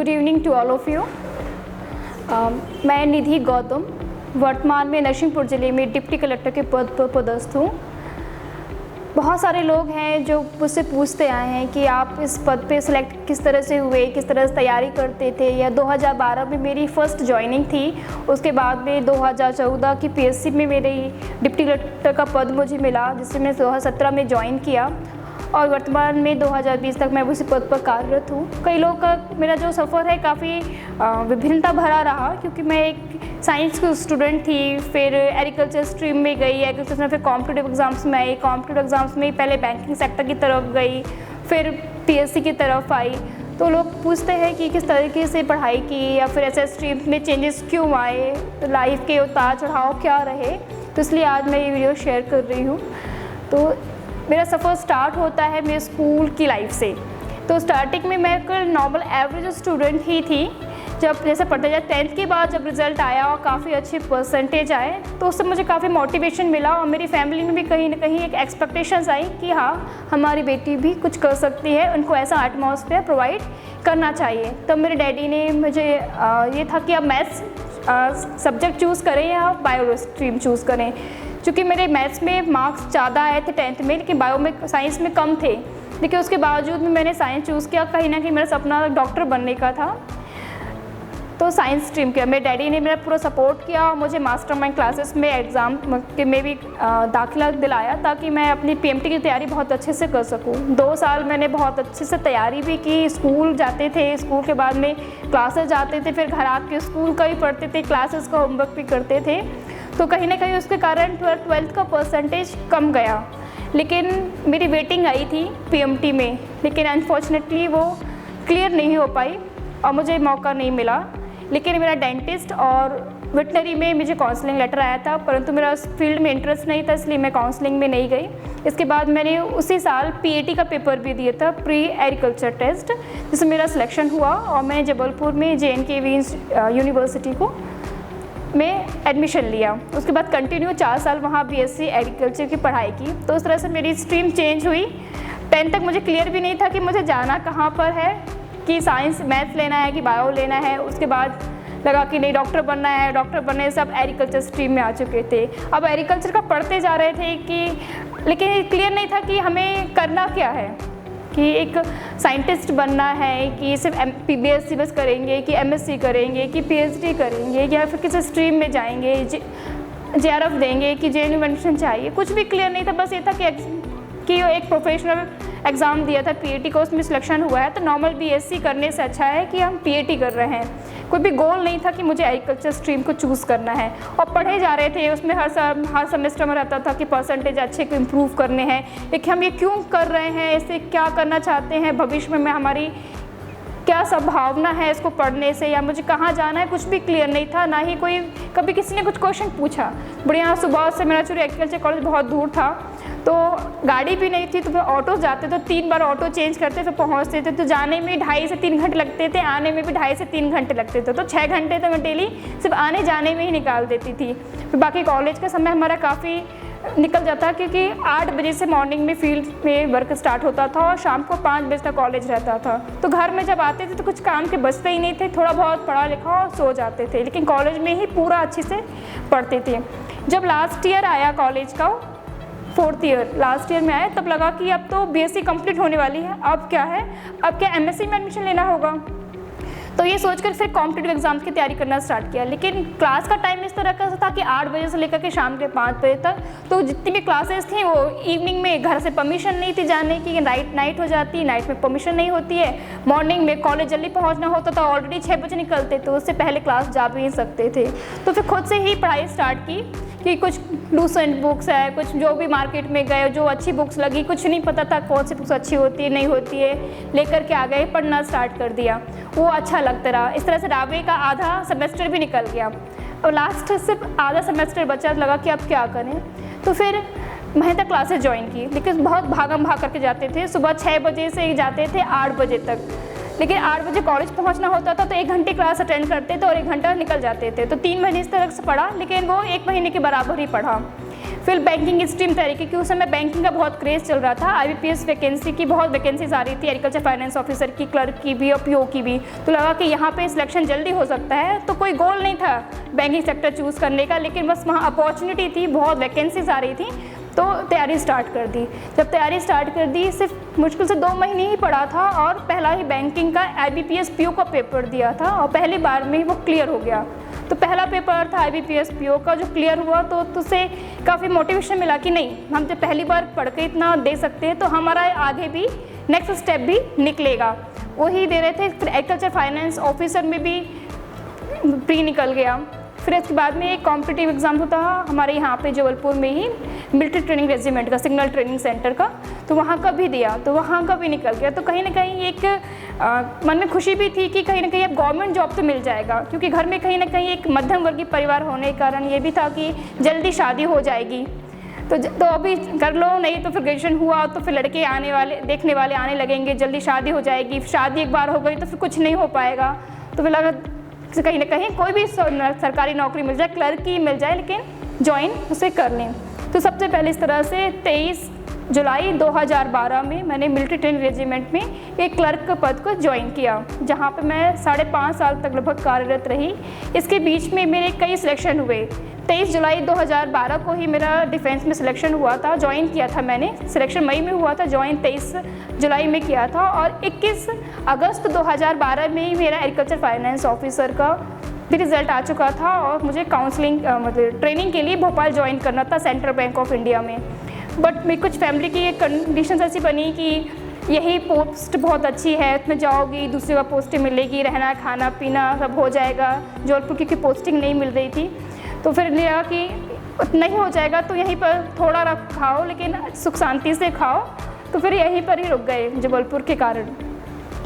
Good evening to all of you. मैं निधि गौतम वर्तमान में नरसिंहपुर ज़िले में डिप्टी कलेक्टर के पद पर पदस्थ हूँ। बहुत सारे लोग हैं जो मुझसे पूछते आए हैं कि आप इस पद पे सिलेक्ट किस तरह से हुए, किस तरह से तैयारी करते थे। या 2012 में मेरी फ़र्स्ट जॉइनिंग थी, उसके बाद में 2014 की पीएससी में मेरी डिप्टी कलेक्टर का पद मुझे मिला, जिससे मैंने 2017 में ज्वाइन किया और वर्तमान में 2020 तक मैं उसी पद पर कार्यरत हूँ। कई लोग का मेरा जो सफ़र है काफ़ी विभिन्नता भरा रहा, क्योंकि मैं एक साइंस की स्टूडेंट थी, फिर एग्रीकल्चर स्ट्रीम में गई, एग्रीकल्चर में फिर कॉम्पिटिटिव एग्ज़ाम्स में आई, कॉम्पिटिटिव एग्ज़ाम्स में पहले बैंकिंग सेक्टर की तरफ गई, फिर पीएससी की तरफ आई। तो लोग पूछते हैं कि किस तरीके से पढ़ाई की या फिर ऐसे स्ट्रीम में चेंजेस क्यों आए, लाइफ के उतार चढ़ाव क्या रहे। तो इसलिए आज मैं ये वीडियो शेयर कर रही हूँ। तो मेरा सफ़र स्टार्ट होता है मेरे स्कूल की लाइफ से। तो स्टार्टिंग में मैं एक नॉर्मल एवरेज स्टूडेंट ही थी। जब जैसे पढ़ते जाए 10th के बाद जब रिज़ल्ट आया और काफ़ी अच्छे परसेंटेज आए, तो उससे मुझे काफ़ी मोटिवेशन मिला और मेरी फैमिली में भी कहीं ना कहीं एक एक्सपेक्टेशंस आई कि हाँ, हमारी बेटी भी कुछ कर सकती है, उनको ऐसा एटमॉस्फेयर प्रोवाइड करना चाहिए। तब मेरे डैडी ने मुझे ये था कि अब मैथ्स सब्जेक्ट चूज़ करें या बायो स्ट्रीम चूज़ करें। क्योंकि मेरे मैथ्स में मार्क्स ज़्यादा आए थे 10th में, लेकिन बायो में साइंस में कम थे, लेकिन उसके बावजूद भी मैंने साइंस चूज़ किया। कहीं ना कहीं मेरा सपना डॉक्टर बनने का था, तो साइंस स्ट्रीम किया। मेरे डैडी ने मेरा पूरा सपोर्ट किया और मुझे मास्टरमाइंड क्लासेस में एग्ज़ाम के में भी दाखिला दिलाया, ताकि मैं अपनी पीएमटी की तैयारी बहुत अच्छे से कर सकूं। 2 साल मैंने बहुत अच्छे से तैयारी भी की। स्कूल जाते थे, स्कूल के बाद में क्लासेस जाते थे, फिर घर आके स्कूल का ही पढ़ते थे, क्लासेस का होमवर्क भी करते थे। तो कहीं ना कहीं उसके कारण 12th का परसेंटेज कम गया, लेकिन मेरी वेटिंग आई थी पीएमटी में, लेकिन अनफॉर्चुनेटली वो क्लियर नहीं हो पाई और मुझे मौका नहीं मिला। लेकिन मेरा डेंटिस्ट और वेटनरी में मुझे काउंसलिंग लेटर आया था, परंतु मेरा उस फील्ड में इंटरेस्ट नहीं था, इसलिए मैं काउंसलिंग में नहीं गई। इसके बाद मैंने उसी साल पीएटी का पेपर भी दिया था, प्री एग्रीकल्चर टेस्ट, जिसमें मेरा सिलेक्शन हुआ और मैं जबलपुर में JNKV यूनिवर्सिटी को में एडमिशन लिया। उसके बाद कंटिन्यू 4 साल वहाँ BSc एग्रीकल्चर की पढ़ाई की। तो उस तरह से मेरी स्ट्रीम चेंज हुई। 10th तक मुझे क्लियर भी नहीं था कि मुझे जाना कहाँ पर है, कि साइंस मैथ्स लेना है कि बायो लेना है। उसके बाद लगा कि नहीं, डॉक्टर बनना है, डॉक्टर बनने सब एग्रीकल्चर स्ट्रीम में आ चुके थे। अब एग्रीकल्चर का पढ़ते जा रहे थे कि, लेकिन क्लियर नहीं था कि हमें करना क्या है, कि एक साइंटिस्ट बनना है कि सिर्फ BSc बस करेंगे, कि MSc करेंगे, कि PhD करेंगे, या फिर किसी स्ट्रीम में जाएंगे, JRF देंगे, कि JNU एडमिशन चाहिए। कुछ भी क्लियर नहीं था। बस ये था कि एक प्रोफेशनल एग्ज़ाम दिया था PAT का, उसमें सिलेक्शन हुआ है, तो नॉर्मल BSc करने से अच्छा है कि हम PAT कर रहे हैं। कोई भी गोल नहीं था कि मुझे एग्रीकल्चर स्ट्रीम को चूज़ करना है। और पढ़े जा रहे थे, उसमें हर सेमेस्टर में रहता था कि परसेंटेज अच्छे को इम्प्रूव करने हैं, लेकिन हम ये क्यों कर रहे हैं, इससे क्या करना चाहते हैं भविष्य में, हमारी क्या संभावना है इसको पढ़ने से, या मुझे कहाँ जाना है, कुछ भी क्लियर नहीं था। ना ही कोई कभी किसी ने कुछ क्वेश्चन पूछा। बढ़िया, सुबह से मेरा चूँकि एग्रीकल्चर कॉलेज बहुत दूर था, तो गाड़ी भी नहीं थी, तो फिर ऑटो जाते, तो 3 बार ऑटो चेंज करते फिर पहुंचते थे। तो जाने में 2.5 से 3 घंटे लगते थे, आने में भी 2.5 से 3 घंटे लगते थे। तो 6 घंटे तो मैं डेली सिर्फ आने जाने में ही निकाल देती थी। फिर बाकी कॉलेज का समय हमारा काफ़ी निकल जाता, क्योंकि 8 बजे से मॉर्निंग में फील्ड में वर्क स्टार्ट होता था और शाम को 5 बजे तक कॉलेज रहता था। तो घर में जब आते थे तो कुछ काम के बचते ही नहीं थे, थोड़ा बहुत पढ़ा लिखा और सो जाते थे, लेकिन कॉलेज में ही पूरा अच्छे से पढ़ते थे। जब लास्ट ईयर आया कॉलेज का, 4th ईयर लास्ट ईयर में आया, तब लगा कि अब तो BSc कंप्लीट होने वाली है, अब क्या है, अब क्या MSc में एडमिशन लेना होगा। तो ये सोचकर फिर कॉम्पिटिटिव एग्जाम की तैयारी करना स्टार्ट किया। लेकिन क्लास का टाइम इस तरह का था कि 8 बजे से लेकर के शाम के 5 बजे तक, तो जितनी भी क्लासेस थी वो इवनिंग में, घर से परमिशन नहीं थी जाने की, नाइट हो जाती, नाइट में परमिशन नहीं होती है। मॉर्निंग में कॉलेज जल्दी पहुंचना होता था, ऑलरेडी 6 बजे निकलते, तो उससे पहले क्लास जा भी नहीं सकते थे। तो फिर खुद से ही पढ़ाई स्टार्ट की कि कुछ लूसेंट बुक्स है, कुछ जो भी मार्केट में गए, जो अच्छी बुक्स लगी, कुछ नहीं पता था कौन सी बुक्स अच्छी होती है नहीं होती है, लेकर के आ गए, पढ़ना स्टार्ट कर दिया। वो अच्छा लगता रहा। इस तरह से रावे का आधा सेमेस्टर भी निकल गया और लास्ट सिर्फ आधा सेमेस्टर बचा। लगा कि अब क्या करें, तो फिर मैंने तक क्लासेस ज्वाइन की, लेकिन बहुत भागम भाग करके जाते थे। सुबह 6 बजे से जाते थे 8 बजे तक, लेकिन 8 बजे कॉलेज पहुंचना होता था, तो 1 घंटे क्लास अटेंड करते थे और 1 घंटा निकल जाते थे। तो 3 महीने इस तरह से पढ़ा, लेकिन वो 1 महीने के बराबर ही पढ़ा। फिर बैंकिंग स्ट्रीम तैयारी की, क्योंकि उस समय बैंकिंग का बहुत क्रेज़ चल रहा था। IBPS वैकेंसी की बहुत वैकेंसीज आ रही थी, एग्रीकल्चर फाइनेंस ऑफिसर की, क्लर्क की भी और PO की भी। तो लगा कि यहाँ पे सिलेक्शन जल्दी हो सकता है। तो कोई गोल नहीं था बैंकिंग सेक्टर चूज़ करने का, लेकिन बस वहाँ अपॉर्चुनिटी थी, बहुत वैकेंसीज आ रही थी, तो तैयारी स्टार्ट कर दी। जब तैयारी स्टार्ट कर दी, सिर्फ मुश्किल से 2 महीने ही पढ़ा था और पहला ही बैंकिंग का IBPS PO का पेपर दिया था और पहली बार में ही वो क्लियर हो गया। तो पहला पेपर था IBPS PO का, जो क्लियर हुआ तो उससे काफ़ी मोटिवेशन मिला कि नहीं, हम जब पहली बार पढ़ के इतना दे सकते हैं तो हमारा आगे भी नेक्स्ट स्टेप भी निकलेगा। वही दे रहे थे। फिर एग्रीकल्चर फाइनेंस ऑफिसर में भी प्री निकल गया। फिर इसके बाद में एक कॉम्पिटिटिव एग्ज़ाम होता है हमारे यहाँ पे जबलपुर में ही, मिलिट्री ट्रेनिंग रेजिमेंट का, सिग्नल ट्रेनिंग सेंटर का, तो वहाँ का भी दिया, तो वहाँ का भी निकल गया। तो कहीं ना कहीं एक मन में खुशी भी थी कि कहीं ना कहीं अब गवर्नमेंट जॉब तो मिल जाएगा, क्योंकि घर में कहीं ना कहीं एक मध्यम वर्गीय परिवार होने के कारण ये भी था कि जल्दी शादी हो जाएगी, तो अभी कर लो, नहीं तो फिर ग्रेजुएशन हुआ तो फिर लड़के आने वाले, देखने वाले आने लगेंगे, जल्दी शादी हो जाएगी, शादी एक बार हो गई तो फिर कुछ नहीं हो पाएगा। तो फिर लगा कहीं ना कहीं कोई भी सरकारी नौकरी मिल जाए, क्लर्क की मिल जाए, लेकिन ज्वाइन उसे कर लें। तो सबसे पहले इस तरह से 23 जुलाई 2012 में मैंने मिलिट्री ट्रेनिंग रेजिमेंट में एक क्लर्क के पद को ज्वाइन किया, जहाँ पे मैं 5.5 साल तक लगभग कार्यरत रही। इसके बीच में मेरे कई सिलेक्शन हुए। 23 जुलाई 2012 को ही मेरा डिफेंस में सिलेक्शन हुआ था, ज्वाइन किया था मैंने, सिलेक्शन मई में हुआ था, ज्वाइन 23 जुलाई में किया था और 21 अगस्त 2012 में ही मेरा एग्रीकल्चर फाइनेंस ऑफिसर का भी रिज़ल्ट आ चुका था और मुझे काउंसलिंग मतलब ट्रेनिंग के लिए भोपाल ज्वाइन करना था सेंट्रल बैंक ऑफ इंडिया में। बट मेरी कुछ फैमिली की कंडीशंस ऐसी बनी कि यही पोस्ट बहुत अच्छी है, इसमें जाओगी दूसरी बार पोस्टिंग मिलेगी, रहना खाना पीना सब हो जाएगा, जबलपुर की पोस्टिंग नहीं मिल रही थी। तो फिर लिया कि नहीं हो जाएगा तो यहीं पर थोड़ा खाओ, लेकिन सुख शांति से खाओ। तो फिर यहीं पर ही रुक गए जबलपुर के कारण।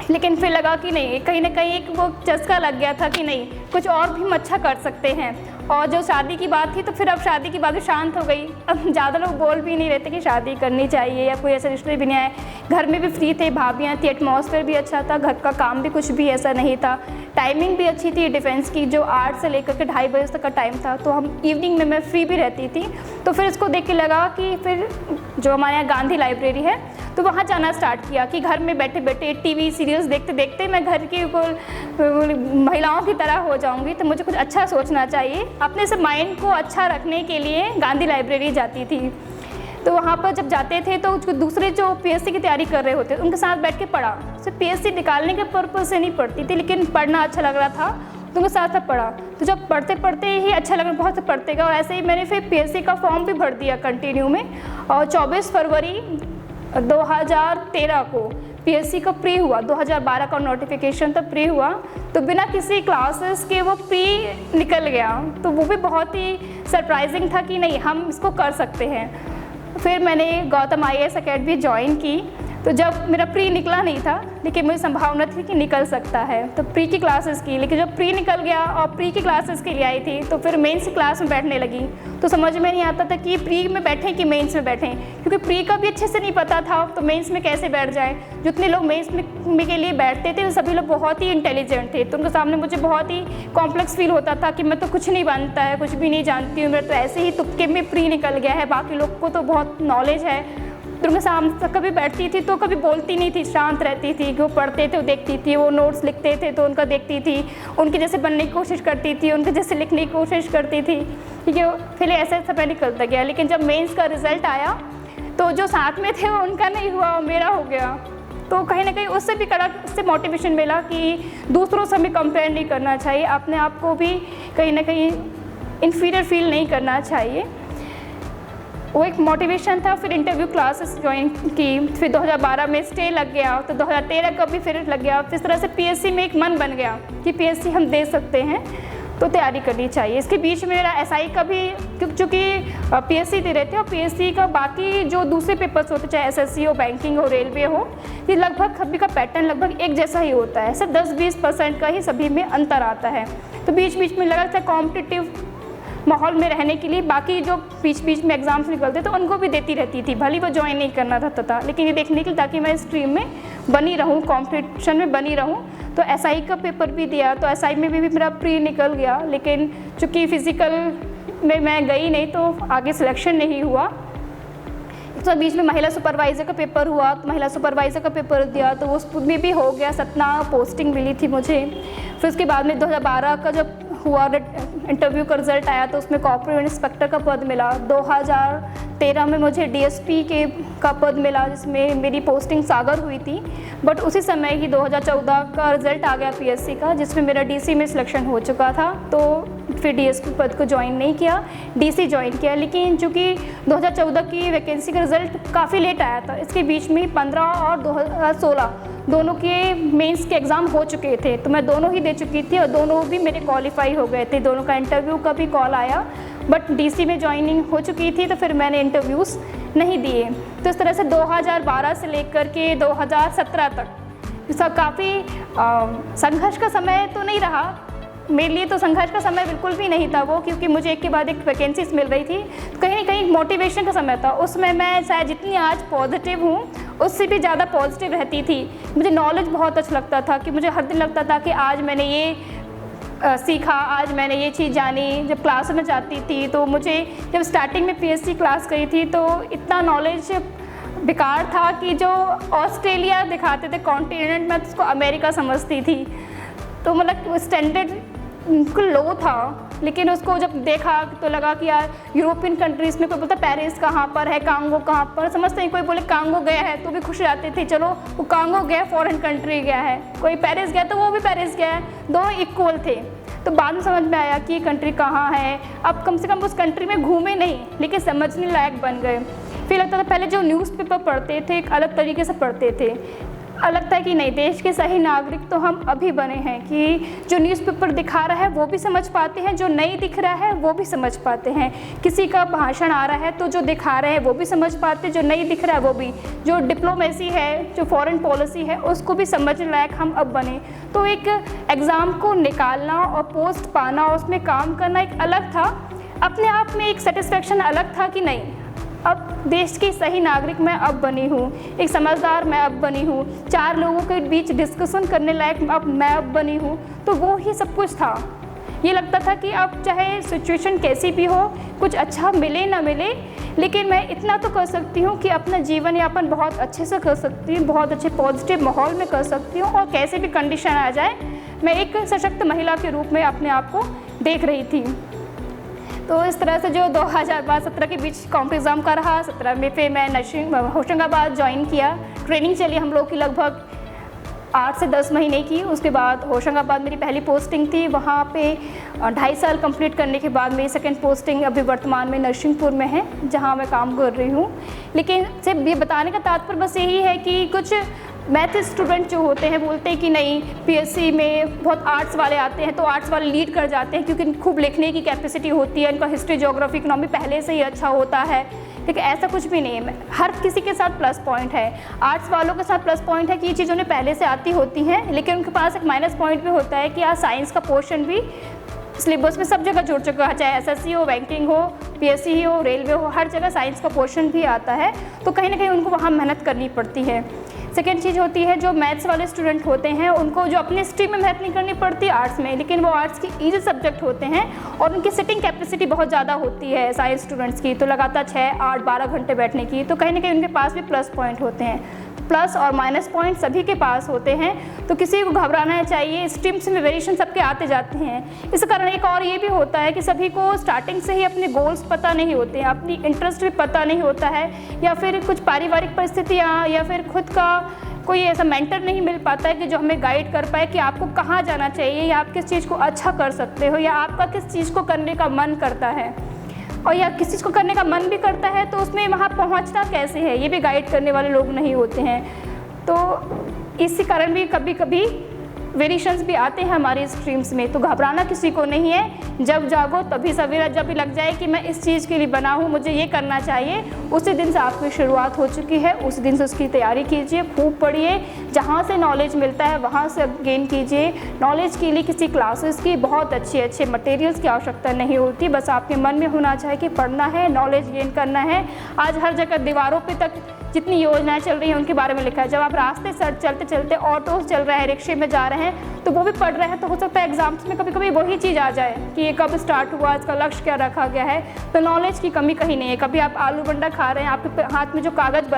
लेकिन फिर लगा कि नहीं, कहीं ना कहीं एक वो चस्का लग गया था कि नहीं, कुछ और भी हम अच्छा कर सकते हैं। और जो शादी की बात थी तो फिर अब शादी की बात शांत हो गई, अब ज़्यादा लोग बोल भी नहीं रहे थे कि शादी करनी चाहिए या कोई ऐसे रिश्ते भी नहीं आए। घर में भी फ्री थे, भाभियाँ थी, एटमॉस्फेयर भी अच्छा था, घर का काम भी कुछ भी ऐसा नहीं था, टाइमिंग भी अच्छी थी डिफेंस की, जो 8 से लेकर के 2:30 बजे तक का टाइम था, तो हम इवनिंग में मैं फ्री भी रहती थी। तो फिर इसको देख के लगा कि फिर जो हमारे यहाँ गांधी लाइब्रेरी है तो वहाँ जाना स्टार्ट किया कि घर में बैठे बैठे टीवी सीरियल्स देखते देखते मैं घर की महिलाओं की तरह हो जाऊँगी, तो मुझे कुछ अच्छा सोचना चाहिए। अपने से माइंड को अच्छा रखने के लिए गांधी लाइब्रेरी जाती थी। तो वहाँ पर जब जाते थे तो दूसरे जो PSC की तैयारी कर रहे होते उनके साथ बैठ के पढ़ा। सिर्फ PSC निकालने के पर्पज़ से नहीं पढ़ती थी, लेकिन पढ़ना अच्छा लग रहा था तो उनके साथ पढ़ा। तो जब पढ़ते पढ़ते ही अच्छा लगा, बहुत से पढ़ते गए और ऐसे ही मैंने फिर PSC का फॉर्म भी भर दिया कंटिन्यू में। और 24 फरवरी 2013 को PSC का प्री हुआ, 2012 का नोटिफिकेशन तब प्री हुआ, तो बिना किसी क्लासेस के वो प्री निकल गया। तो वो भी बहुत ही सरप्राइजिंग था कि नहीं, हम इसको कर सकते हैं। फिर मैंने गौतम IAS अकेडमी ज्वाइन की। तो जब मेरा प्री निकला नहीं था, लेकिन मुझे संभावना थी कि निकल सकता है, तो प्री की क्लासेस की। लेकिन जब प्री निकल गया और प्री की क्लासेस के लिए आई थी तो फिर मेंस की क्लास में बैठने लगी, तो समझ में नहीं आता था कि प्री में बैठें कि मेंस में बैठें, क्योंकि प्री का भी अच्छे से नहीं पता था तो मेंस में कैसे बैठ जाए। जितने लोग मेंस में के लिए बैठते थे सभी लोग बहुत ही इंटेलिजेंट थे, तो उनके सामने मुझे बहुत ही कॉम्प्लेक्स फील होता था कि मैं तो कुछ नहीं बनता है, कुछ भी नहीं जानती हूँ, मेरा तो ऐसे ही तुक्के में प्री निकल गया है, बाकी लोग को तो बहुत नॉलेज है। तो उनके सामने कभी बैठती थी तो कभी बोलती नहीं थी, शांत रहती थी। वो पढ़ते थे, वो देखती थी, वो नोट्स लिखते थे तो उनका देखती थी, उनके जैसे बनने की कोशिश करती थी, उनके जैसे लिखने की कोशिश करती थी, ठीक है। फिर ऐसे समय निकलता गया। लेकिन जब मेंस का रिज़ल्ट आया तो जो साथ में थे उनका नहीं हुआ, मेरा हो गया। तो कहीं ना कहीं उससे भी कड़ा, उससे मोटिवेशन मिला कि दूसरों से हमें कंपेयर नहीं करना चाहिए, अपने आप को भी कहीं ना कहीं इन्फीरियर फील नहीं करना चाहिए। वो एक मोटिवेशन था। फिर इंटरव्यू क्लासेस ज्वाइन की, फिर 2012 में स्टे लग गया, तो 2013 का भी फिर लग गया। इस तरह से PSC में एक मन बन गया कि PSC हम दे सकते हैं, तो तैयारी करनी चाहिए। इसके बीच में मेरा SI का भी, चूँकि PSC दे रहे थे और PSC का बाकी जो दूसरे पेपर्स होते, चाहे SSC हो, बैंकिंग हो, रेलवे हो, ये लगभग सभी का पैटर्न लगभग एक जैसा ही होता है, सिर्फ 10-20% का ही सभी में अंतर आता है। तो बीच बीच में लगा था कॉम्पिटिटिव माहौल में रहने के लिए बाकी जो बीच बीच में एग्ज़ाम्स निकलते तो उनको भी देती रहती थी, भले वो ज्वाइन नहीं करना था, लेकिन ये देखने के लिए ताकि मैं स्ट्रीम में बनी रहूँ, कॉम्पिटिशन में बनी रहूँ। तो SI का पेपर भी दिया, तो SI में भी मेरा प्री निकल गया, लेकिन चूँकि फिज़िकल में मैं गई नहीं तो आगे सिलेक्शन नहीं हुआ। तो बीच में महिला सुपरवाइज़र का पेपर हुआ, तो महिला सुपरवाइज़र का पेपर दिया तो उसमें भी हो गया, 17 पोस्टिंग मिली थी मुझे। फिर उसके बाद में 2012 का जब हुआ इंटरव्यू का रिज़ल्ट आया तो उसमें कॉर्पोरेट इंस्पेक्टर का पद मिला। 2013 में मुझे डीएसपी का पद मिला जिसमें मेरी पोस्टिंग सागर हुई थी। बट उसी समय ही 2014 का रिज़ल्ट आ गया पीएससी का, जिसमें मेरा डीसी में सिलेक्शन हो चुका था। तो फिर डीएसपी पद को ज्वाइन नहीं किया, डीसी ज्वाइन किया। लेकिन चूँकि 2014 की वैकेंसी का रिज़ल्ट काफ़ी लेट आया था, इसके बीच में 15 और 2016 दोनों के मेंस के एग्ज़ाम हो चुके थे, तो मैं दोनों ही दे चुकी थी और दोनों भी मेरे क्वालिफाई हो गए थे। दोनों का इंटरव्यू का भी कॉल आया, बट डीसी में ज्वाइनिंग हो चुकी थी तो फिर मैंने इंटरव्यूज़ नहीं दिए। तो इस तरह से 2012 से लेकर के 2017 तक सब काफ़ी संघर्ष का समय तो नहीं रहा मेरे लिए, तो संघर्ष का समय बिल्कुल भी नहीं था वो, क्योंकि मुझे एक के बाद एक वैकेंसीज मिल रही थी। तो कहीं ना कहीं मोटिवेशन का समय था। उसमें मैं शायद जितनी आज पॉजिटिव हूँ उससे भी ज़्यादा पॉजिटिव रहती थी। मुझे नॉलेज बहुत अच्छा लगता था कि मुझे हर दिन लगता था कि आज मैंने ये सीखा, आज मैंने ये चीज़ जानी। जब क्लास में जाती थी तो मुझे जब स्टार्टिंग में पीएससी क्लास करी थी तो इतना नॉलेज बेकार था कि जो ऑस्ट्रेलिया दिखाते थे कॉन्टिनेंट में उसको अमेरिका समझती थी। तो मतलब स्टैंडर्ड बिल्कुल लो था, लेकिन उसको जब देखा तो लगा कि यार यूरोपियन कंट्रीज़ में कोई बोलता पेरिस कहाँ पर है, कांगो कहाँ पर, समझते हैं। कोई बोले कांगो गया है तो भी खुश रहते थे, चलो वो कांगो गया, फॉरेन कंट्री गया है। कोई पेरिस गया तो वो भी पेरिस गया है, दोनों इक्वल थे। तो बाद में समझ में आया कि कंट्री कहाँ है। अब कम से कम उस कंट्री में घूमे नहीं, लेकिन समझने लायक बन गए। फिर लगता था पहले जो न्यूज़पेपर पढ़ते थे एक अलग तरीके से पढ़ते थे, अलग था कि नहीं देश के सही नागरिक तो हम अभी बने हैं कि जो न्यूज़पेपर दिखा रहा है वो भी समझ पाते हैं, जो नहीं दिख रहा है वो भी समझ पाते हैं। किसी का भाषण आ रहा है तो जो दिखा रहे हैं वो भी समझ पाते हैं, जो नहीं दिख रहा है वो भी। जो डिप्लोमेसी है, जो फॉरेन पॉलिसी है, उसको भी समझने लायक हम अब बने। तो एक एग्ज़ाम को निकालना और पोस्ट पाना और उसमें काम करना एक अलग था, अपने आप में एक सेटिस्फेक्शन अलग था कि नहीं अब देश की सही नागरिक मैं अब बनी हूँ, एक समझदार मैं अब बनी हूँ, 4 लोगों के बीच डिस्कशन करने लायक अब मैं अब बनी हूँ। तो वो ही सब कुछ था। ये लगता था कि अब चाहे सिचुएशन कैसी भी हो, कुछ अच्छा मिले ना मिले, लेकिन मैं इतना तो कर सकती हूँ कि अपना जीवन यापन बहुत अच्छे से कर सकती हूँ, बहुत अच्छे पॉजिटिव माहौल में कर सकती हूँ, और कैसे भी कंडीशन आ जाए मैं एक सशक्त महिला के रूप में अपने आप को देख रही थी। तो इस तरह से जो 2012-17 के बीच कॉम्प एग्ज़ाम का रहा, 17 में फिर मैं नर्सिंग होशंगाबाद ज्वाइन किया। ट्रेनिंग चली हम लोग की लगभग 8 से 10 महीने की। उसके बाद होशंगाबाद मेरी पहली पोस्टिंग थी, वहाँ पे 2.5 साल कंप्लीट करने के बाद मेरी सेकंड पोस्टिंग अभी वर्तमान में नरसिंहपुर में है, जहाँ मैं काम कर रही हूँ। लेकिन सिर्फ ये बताने का तात्पर्य बस यही है कि कुछ मैथ स्टूडेंट जो होते हैं बोलते हैं कि नहीं पीएससी में बहुत आर्ट्स वाले आते हैं तो आर्ट्स वाले लीड कर जाते हैं क्योंकि खूब लिखने की कैपेसिटी होती है, इनका हिस्ट्री, ज्योग्राफी, इकोनॉमी पहले से ही अच्छा होता है। लेकिन ऐसा कुछ भी नहीं है, हर किसी के साथ प्लस पॉइंट है। आर्ट्स वालों के साथ प्लस पॉइंट है कि ये चीज़ उन्हें पहले से आती होती हैं, लेकिन उनके पास एक माइनस पॉइंट भी होता है कि आज साइंस का पोर्शन भी सिलेबस में सब जगह जुड़ चुका है, चाहे एसएससी हो, बैंकिंग हो, पीएससी ही हो, रेलवे हो, हर जगह साइंस का पोर्शन भी आता है। तो कहीं ना कहीं उनको वहाँ मेहनत करनी पड़ती है। सेकेंड चीज़ होती है जो मैथ्स वाले स्टूडेंट होते हैं उनको जो अपने स्ट्रीम में मेहनत नहीं करनी पड़ती आर्ट्स में, लेकिन वो आर्ट्स की ईजी सब्जेक्ट होते हैं और उनकी सिटिंग कैपेसिटी बहुत ज़्यादा होती है साइंस स्टूडेंट्स की, तो लगातार 6, 8, 12 घंटे बैठने की। तो कहीं ना कहीं उनके पास भी प्लस पॉइंट होते हैं। प्लस और माइनस पॉइंट सभी के पास होते हैं, तो किसी को घबराना चाहिए। स्ट्रीम्स में वेरिएशन सबके आते जाते हैं। इस कारण एक और ये भी होता है कि सभी को स्टार्टिंग से ही अपने गोल्स पता नहीं होते हैं, अपनी इंटरेस्ट भी पता नहीं होता है, या फिर कुछ पारिवारिक परिस्थितियाँ या फिर खुद का कोई ऐसा मेंटर नहीं मिल पाता है कि जो हमें गाइड कर पाए कि आपको कहाँ जाना चाहिए, या आप किस चीज़ को अच्छा कर सकते हो, या आपका किस चीज़ को करने का मन करता है, और या किसी चीज़ को करने का मन भी करता है तो उसमें वहाँ पहुँचना कैसे है, ये भी गाइड करने वाले लोग नहीं होते हैं। तो इसी कारण भी कभी कभी वेरिएशंस भी आते हैं हमारी स्ट्रीम्स में। तो घबराना किसी को नहीं है, जब जागो तभी सवेरा, जब भी लग जाए कि मैं इस चीज़ के लिए बना हूँ, मुझे ये करना चाहिए, उसी दिन से आपकी शुरुआत हो चुकी है। उस दिन से उसकी तैयारी कीजिए, खूब पढ़िए, जहाँ से नॉलेज मिलता है वहाँ से गेन कीजिए। नॉलेज के लिए किसी क्लासेस की बहुत अच्छे मटेरियल्स की आवश्यकता नहीं होती, बस आपके मन में होना चाहिए कि पढ़ना है, नॉलेज गेन करना है। आज हर जगह दीवारों पर तक जितनी योजनाएं चल रही हैं उनके बारे में लिखा है। जब आप रास्ते से चलते चलते ऑटोज चल रहे हैं, रिक्शे में जा रहे हैं तो वो भी पढ़ रहे हैं, तो हो सकता है एग्जाम्स में कभी कभी वही चीज़ आ जाए कि ये कब स्टार्ट हुआ, इसका लक्ष्य क्या रखा गया है। तो नॉलेज की कमी कहीं नहीं है। कभी आप आलू बंडा खा रहे हैं, आपके हाथ में जो कागज़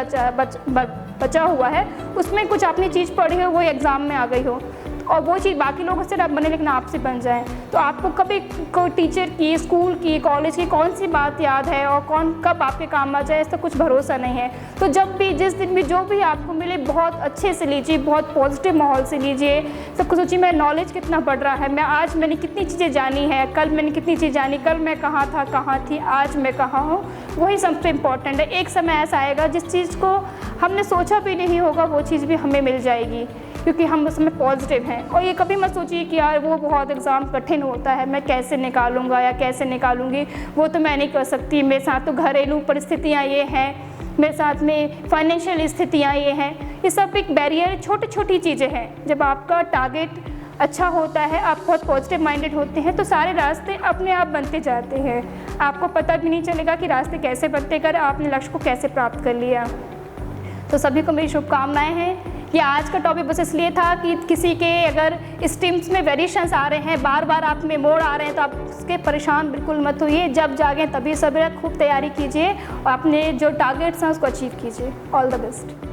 बचा हुआ है उसमें कुछ अपनी चीज़ पढ़ी हो, वो एग्ज़ाम में आ गई हो और वो चीज़ बाकी लोगों से बने लेकिन आपसे बन जाए। तो आपको कभी कोई टीचर की, स्कूल की, कॉलेज की कौन सी बात याद है और कौन कब आपके काम आ जाए, इसका कुछ भरोसा नहीं है। तो जब भी, जिस दिन भी जो भी आपको मिले बहुत अच्छे से लीजिए, बहुत पॉजिटिव माहौल से लीजिए। सबको सोचिए मेरा नॉलेज कितना बढ़ रहा है, आज मैंने कितनी चीज़ें जानी है, कल मैंने कितनी चीज़ जानी, कल मैं कहाँ था, कहाँ थी, आज मैं कहाँ हूँ, वही सबसे इम्पॉर्टेंट है। एक समय ऐसा आएगा जिस चीज़ को हमने सोचा भी नहीं होगा वो चीज़ भी हमें मिल जाएगी, क्योंकि हम उसमें पॉजिटिव हैं। और ये कभी मत सोचिए कि यार वो बहुत एग्ज़ाम कठिन होता है, मैं कैसे निकालूंगा या कैसे निकालूंगी, वो तो मैं नहीं कर सकती, मेरे साथ तो घरेलू परिस्थितियाँ ये हैं, मेरे साथ में फाइनेंशियल स्थितियाँ ये हैं। ये सब एक बैरियर, छोटी छोटी चीज़ें हैं। जब आपका टारगेट अच्छा होता है, आप बहुत पॉजिटिव माइंडेड होते हैं, तो सारे रास्ते अपने आप बनते जाते हैं। आपको पता भी नहीं चलेगा कि रास्ते कैसे बनते कर आपने लक्ष्य को कैसे प्राप्त कर लिया। तो सभी को मेरी शुभकामनाएं हैं। ये आज का टॉपिक बस इसलिए था कि किसी के अगर स्ट्रीम्स में वेरिएशंस आ रहे हैं, बार बार आप में मोड़ आ रहे हैं, तो आप उसके परेशान बिल्कुल मत होइए। जब जागें तभी सवेरे खूब तैयारी कीजिए और अपने जो टारगेट्स हैं उसको अचीव कीजिए। All the best.